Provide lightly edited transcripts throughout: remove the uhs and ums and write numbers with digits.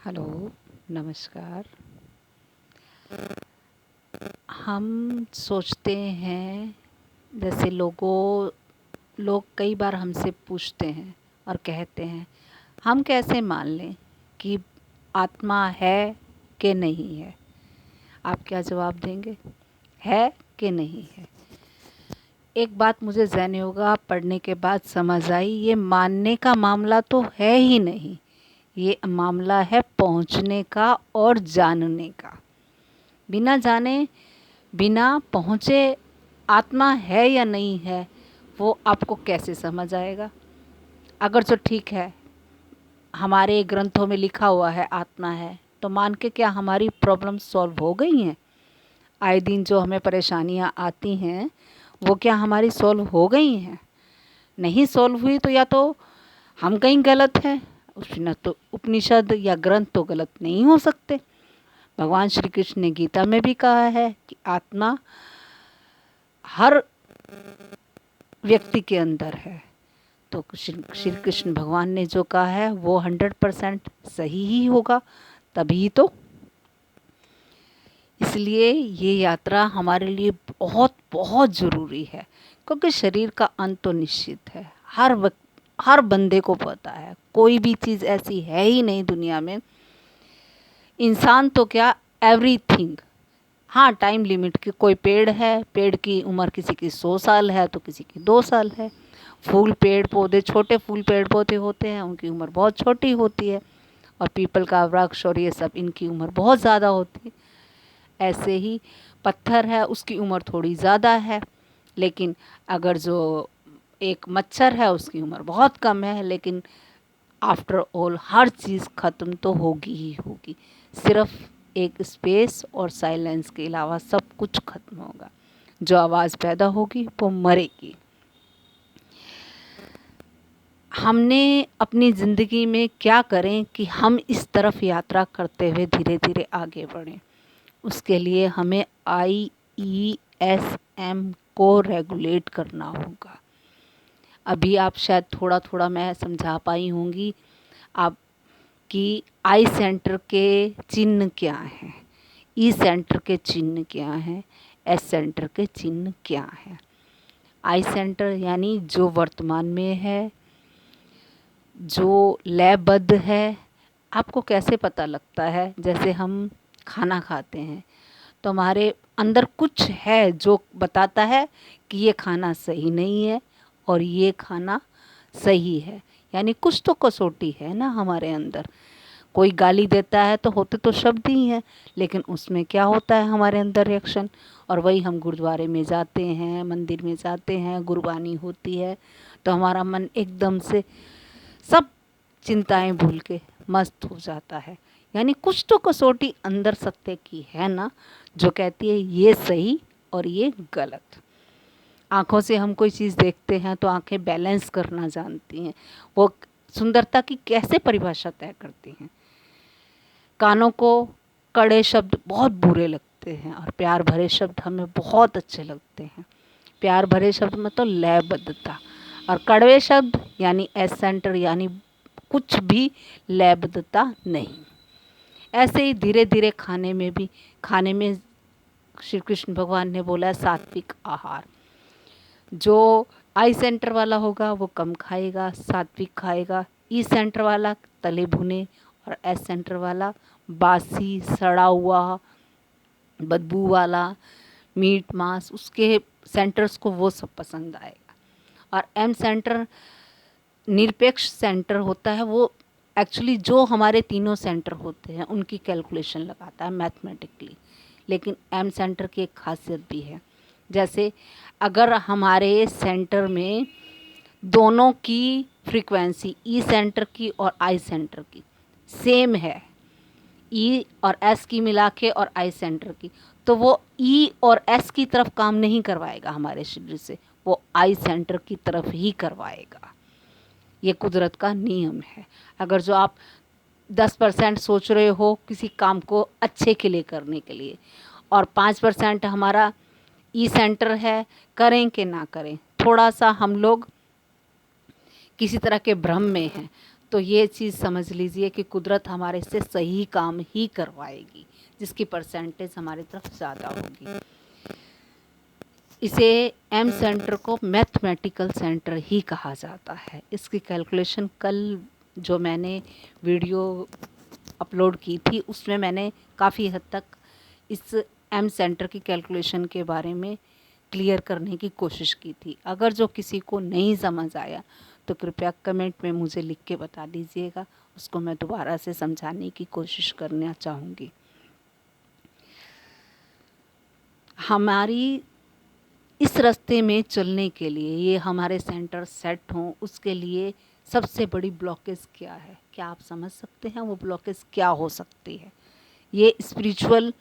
Hello, नमस्कार। हम सोचते हैं, जैसे लोग कई बार हमसे पूछते हैं और कहते हैं, हम कैसे मान लें कि आत्मा है कि नहीं है? आप क्या जवाब देंगे? है कि नहीं है? एक बात मुझे ज़हन योगा पढ़ने के बाद समझ आई, ये मानने का मामला तो है ही नहीं, ये मामला है पहुंचने का और जानने का। बिना जाने, बिना पहुँचे आत्मा है या नहीं है, वो आपको कैसे समझ आएगा? अगर जो ठीक है, हमारे ग्रंथों में लिखा हुआ है आत्मा है, तो मान के क्या हमारी प्रॉब्लम सॉल्व हो गई हैं? आए दिन जो हमें परेशानियाँ आती हैं, वो क्या हमारी सॉल्व हो गई हैं? नहीं सॉल्व हुई तो या तो हम कहीं गलत हैं, उसमें तो उपनिषद या ग्रंथ तो गलत नहीं हो सकते। भगवान श्री कृष्ण ने गीता में भी कहा है कि आत्मा हर व्यक्ति के अंदर है। तो श्री कृष्ण भगवान ने जो कहा है वो 100% सही ही होगा, तभी तो। इसलिए ये यात्रा हमारे लिए बहुत बहुत ज़रूरी है, क्योंकि शरीर का अंत तो निश्चित है। हर बंदे को पता है, कोई भी चीज़ ऐसी है ही नहीं दुनिया में, इंसान तो क्या, एवरीथिंग। हाँ, टाइम लिमिट की कोई पेड़ है, पेड़ की उम्र किसी की 100 साल है तो किसी की 2 साल है। फूल पेड़ पौधे, छोटे फूल पेड़ पौधे होते हैं, उनकी उम्र बहुत छोटी होती है। और पीपल का वृक्ष और ये सब, इनकी उम्र बहुत ज़्यादा होती है। ऐसे ही पत्थर है, उसकी उम्र थोड़ी ज़्यादा है, लेकिन अगर जो एक मच्छर है उसकी उम्र बहुत कम है। लेकिन आफ्टर ऑल हर चीज़ ख़त्म तो होगी ही होगी, सिर्फ एक स्पेस और साइलेंस के अलावा सब कुछ ख़त्म होगा। जो आवाज़ पैदा होगी वो मरेगी। हमने अपनी ज़िंदगी में क्या करें कि हम इस तरफ यात्रा करते हुए धीरे धीरे आगे बढ़ें? उसके लिए हमें IESM को रेगुलेट करना होगा। अभी आप शायद थोड़ा थोड़ा मैं समझा पाई होंगी आप कि आई सेंटर के चिन्ह क्या हैं, ई सेंटर के चिन्ह क्या हैं, एस सेंटर के चिन्ह क्या हैं। आई सेंटर यानी जो वर्तमान में है, जो लयबद्ध है। आपको कैसे पता लगता है? जैसे हम खाना खाते हैं तो हमारे अंदर कुछ है जो बताता है कि ये खाना सही नहीं है और ये खाना सही है। यानी कुछ तो कसौटी है ना हमारे अंदर। कोई गाली देता है तो होते तो शब्द ही हैं, लेकिन उसमें क्या होता है हमारे अंदर रिएक्शन। और वही हम गुरुद्वारे में जाते हैं, मंदिर में जाते हैं, गुरबानी होती है तो हमारा मन एकदम से सब चिंताएं भूल के मस्त हो जाता है। यानी कुछ तो कसौटी अंदर सत्य की है ना, जो कहती है ये सही और ये गलत। आँखों से हम कोई चीज़ देखते हैं तो आँखें बैलेंस करना जानती हैं, वो सुंदरता की कैसे परिभाषा तय करती हैं। कानों को कड़े शब्द बहुत बुरे लगते हैं और प्यार भरे शब्द हमें बहुत अच्छे लगते हैं। प्यार भरे शब्द में तो लयबद्धता, और कड़वे शब्द यानी एस सेंटर, यानी कुछ भी लयबद्धता नहीं। ऐसे ही धीरे धीरे खाने में श्री कृष्ण भगवान ने बोला है सात्विक आहार। जो आई सेंटर वाला होगा वो कम खाएगा, सात्विक खाएगा। ई सेंटर वाला तले भुने, और एस सेंटर वाला बासी सड़ा हुआ बदबू वाला मीट मांस, उसके सेंटर्स को वो सब पसंद आएगा। और एम सेंटर निरपेक्ष सेंटर होता है, वो एक्चुअली जो हमारे तीनों सेंटर होते हैं उनकी कैलकुलेशन लगाता है मैथमेटिकली। लेकिन एम सेंटर की एक खासियत भी है, जैसे अगर हमारे सेंटर में दोनों की फ्रीक्वेंसी, ई सेंटर की और आई सेंटर की सेम है, ई और एस की मिला के और आई सेंटर की, तो वो ई और एस की तरफ काम नहीं करवाएगा हमारे शरीर से, वो आई सेंटर की तरफ ही करवाएगा। ये कुदरत का नियम है। अगर जो आप 10% सोच रहे हो किसी काम को अच्छे के लिए करने के लिए, और 5% हमारा ई सेंटर है, करें कि ना करें, थोड़ा सा हम लोग किसी तरह के भ्रम में हैं, तो ये चीज़ समझ लीजिए कि कुदरत हमारे से सही काम ही करवाएगी, जिसकी परसेंटेज हमारी तरफ ज़्यादा होगी। इसे एम सेंटर को मैथमेटिकल सेंटर ही कहा जाता है। इसकी कैलकुलेशन कल जो मैंने वीडियो अपलोड की थी उसमें मैंने काफ़ी हद तक इस एम सेंटर की कैलकुलेशन के बारे में क्लियर करने की कोशिश की थी। अगर जो किसी को नहीं समझ आया तो कृपया कमेंट में मुझे लिख के बता दीजिएगा, उसको मैं दोबारा से समझाने की कोशिश करना चाहूँगी। हमारी इस रास्ते में चलने के लिए, ये हमारे सेंटर सेट हों, उसके लिए सबसे बड़ी ब्लॉकेज क्या है? क्या आप समझ सकते हैं वो ब्लॉकेज क्या हो सकती है? ये स्पिरिचुअल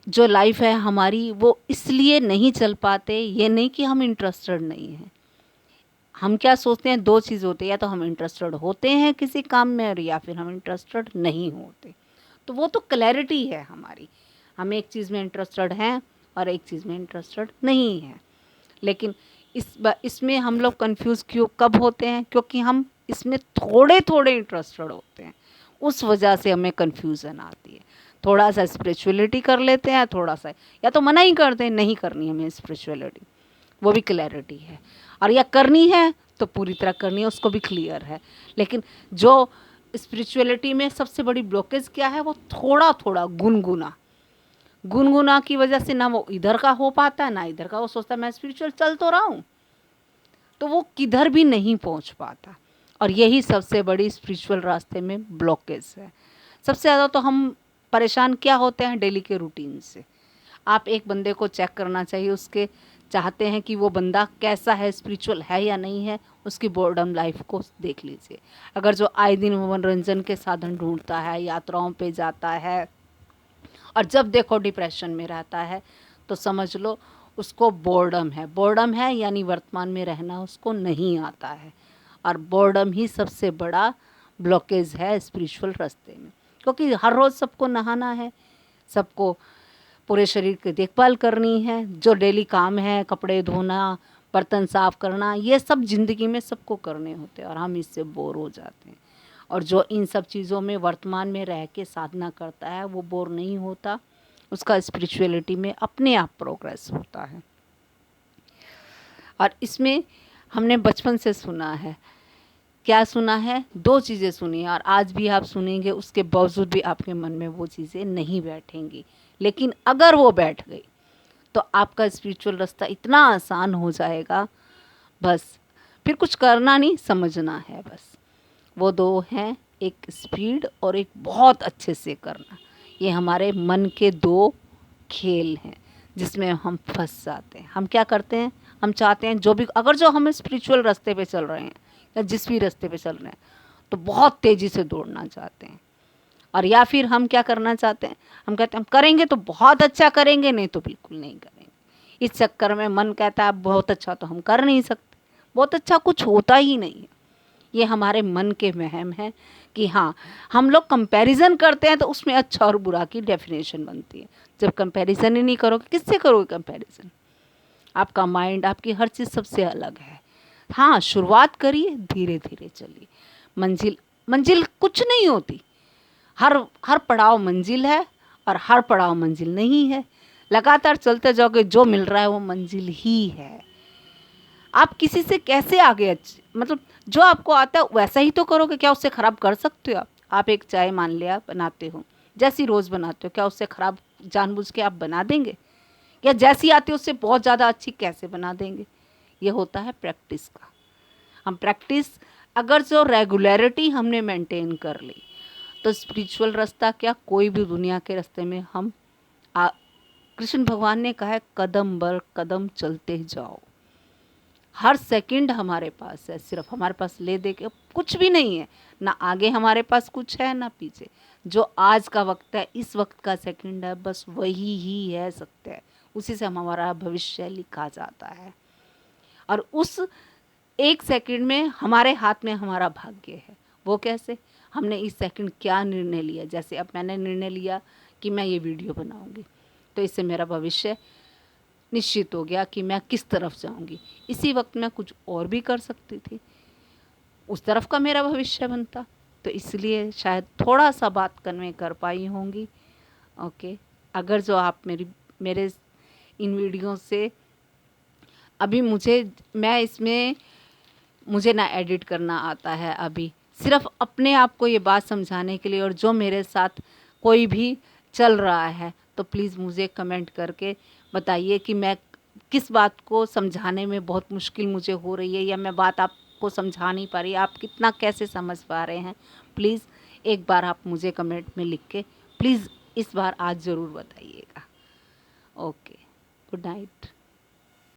जो लाइफ है हमारी, वो इसलिए नहीं चल पाते, ये नहीं कि हम इंटरेस्टेड नहीं हैं। हम क्या सोचते हैं, दो चीज़ होती है, या तो हम इंटरेस्टेड होते हैं किसी काम में और या फिर हम इंटरेस्टेड नहीं होते। तो वो तो क्लैरिटी है हमारी, हम एक चीज़ में इंटरेस्टेड हैं और एक चीज़ में इंटरेस्टेड नहीं है। लेकिन इसमें हम लोग कंफ्यूज कब होते हैं? क्योंकि हम इसमें थोड़े थोड़े इंटरेस्टेड होते हैं, उस वजह से हमें कंफ्यूजन आती है। थोड़ा सा स्पिरिचुअलिटी कर लेते हैं, थोड़ा सा या तो मना ही करते हैं, नहीं करनी हमें स्पिरिचुअलिटी, वो भी क्लैरिटी है। और या करनी है तो पूरी तरह करनी है, उसको भी क्लियर है। लेकिन जो स्पिरिचुअलिटी में सबसे बड़ी ब्लॉकेज क्या है, वो थोड़ा थोड़ा गुनगुना की वजह से ना वो इधर का हो पाता है ना इधर का। वो सोचता है मैं स्पिरिचुअल चल तो रहा हूँ, तो वो किधर भी नहीं पहुँच पाता। और यही सबसे बड़ी स्पिरिचुअल रास्ते में ब्लॉकेज है। सबसे ज़्यादा तो हम परेशान क्या होते हैं? डेली के रूटीन से। आप एक बंदे को चेक करना चाहिए, उसके चाहते हैं कि वो बंदा कैसा है, स्पिरिचुअल है या नहीं है, उसकी बोर्डम लाइफ को देख लीजिए। अगर जो आए दिन मनोरंजन के साधन ढूंढता है, यात्राओं पे जाता है और जब देखो डिप्रेशन में रहता है, तो समझ लो उसको बोर्डम है। बोर्डम है यानी वर्तमान में रहना उसको नहीं आता है। और बोर्डम ही सबसे बड़ा ब्लॉकेज है स्पिरिचुअल रास्ते में। क्योंकि हर रोज़ सबको नहाना है, सबको पूरे शरीर की देखभाल करनी है, जो डेली काम है, कपड़े धोना, बर्तन साफ़ करना, ये सब ज़िंदगी में सबको करने होते हैं और हम इससे बोर हो जाते हैं। और जो इन सब चीज़ों में वर्तमान में रह के साधना करता है वो बोर नहीं होता, उसका स्पिरिचुअलिटी में अपने आप प्रोग्रेस होता है। और इसमें हमने बचपन से सुना है, क्या सुना है? दो चीज़ें सुनी है और आज भी आप सुनेंगे, उसके बावजूद भी आपके मन में वो चीज़ें नहीं बैठेंगी। लेकिन अगर वो बैठ गई तो आपका स्पिरिचुअल रास्ता इतना आसान हो जाएगा, बस फिर कुछ करना नहीं, समझना है बस। वो दो हैं, एक स्पीड और एक बहुत अच्छे से करना। ये हमारे मन के दो खेल हैं जिसमें हम फंस जाते हैं। हम क्या करते हैं, हम चाहते हैं जो भी, अगर जो हम स्पिरिचुअल रास्ते पे चल रहे हैं या जिस भी रास्ते पे चल रहे हैं, तो बहुत तेज़ी से दौड़ना चाहते हैं। और या फिर हम क्या करना चाहते हैं, हम कहते हैं हम करेंगे तो बहुत अच्छा करेंगे, नहीं तो बिल्कुल नहीं करेंगे। इस चक्कर में मन कहता है बहुत अच्छा तो हम कर नहीं सकते, बहुत अच्छा कुछ होता ही नहीं है। ये हमारे मन के वहम है कि हाँ, हम लोग कंपैरिजन करते हैं तो उसमें अच्छा और बुरा की डेफिनेशन बनती है। जब कंपैरिजन ही नहीं करोगे, किससे करोगे कंपैरिजन? आपका माइंड, आपकी हर चीज़ सबसे अलग है। हाँ, शुरुआत करिए, धीरे धीरे चलिए। मंजिल मंजिल कुछ नहीं होती, हर हर पड़ाव मंजिल है और हर पड़ाव मंजिल नहीं है। लगातार चलते जाओगे, जो मिल रहा है वो मंजिल ही है। आप किसी से कैसे आगे मतलब जो आपको आता है वैसा ही तो करोगे, क्या उससे ख़राब कर सकते हो? आप एक चाय मान लिया बनाते हो, जैसी रोज़ बनाते हो, क्या उससे ख़राब जानबूझ के आप बना देंगे? या जैसी आती है उससे बहुत ज़्यादा अच्छी कैसे बना देंगे? ये होता है प्रैक्टिस का। हम प्रैक्टिस, अगर जो रेगुलरिटी हमने मेंटेन कर ली, तो स्पिरिचुअल रास्ता क्या, कोई भी दुनिया के रास्ते में हम कृष्ण भगवान ने कहा है कदम बर कदम चलते जाओ। हर सेकंड हमारे पास है, सिर्फ हमारे पास ले दे के कुछ भी नहीं है, ना आगे हमारे पास कुछ है ना पीछे। जो आज का वक्त है, इस वक्त का सेकंड है, बस वही ही है सत्य है। उसी से हमारा भविष्य लिखा जाता है और उस एक सेकंड में हमारे हाथ में हमारा भाग्य है। वो कैसे? हमने इस सेकंड क्या निर्णय लिया। जैसे अब मैंने निर्णय लिया कि मैं ये वीडियो बनाऊंगी, तो इससे मेरा भविष्य निश्चित हो गया कि मैं किस तरफ जाऊंगी। इसी वक्त मैं कुछ और भी कर सकती थी, उस तरफ का मेरा भविष्य बनता। तो इसलिए शायद थोड़ा सा बात कन्वे कर पाई होंगी। ओके, अगर जो आप मेरे इन वीडियो से अभी मुझे ना एडिट करना आता है, अभी सिर्फ अपने आप को ये बात समझाने के लिए, और जो मेरे साथ कोई भी चल रहा है तो प्लीज़ मुझे कमेंट करके बताइए कि मैं किस बात को समझाने में बहुत मुश्किल मुझे हो रही है, या मैं बात आपको समझा नहीं पा रही, आप कितना कैसे समझ पा रहे हैं। प्लीज़ एक बार आप मुझे कमेंट में लिख के प्लीज़ इस बार आज ज़रूर बताइएगा। Okay, good night.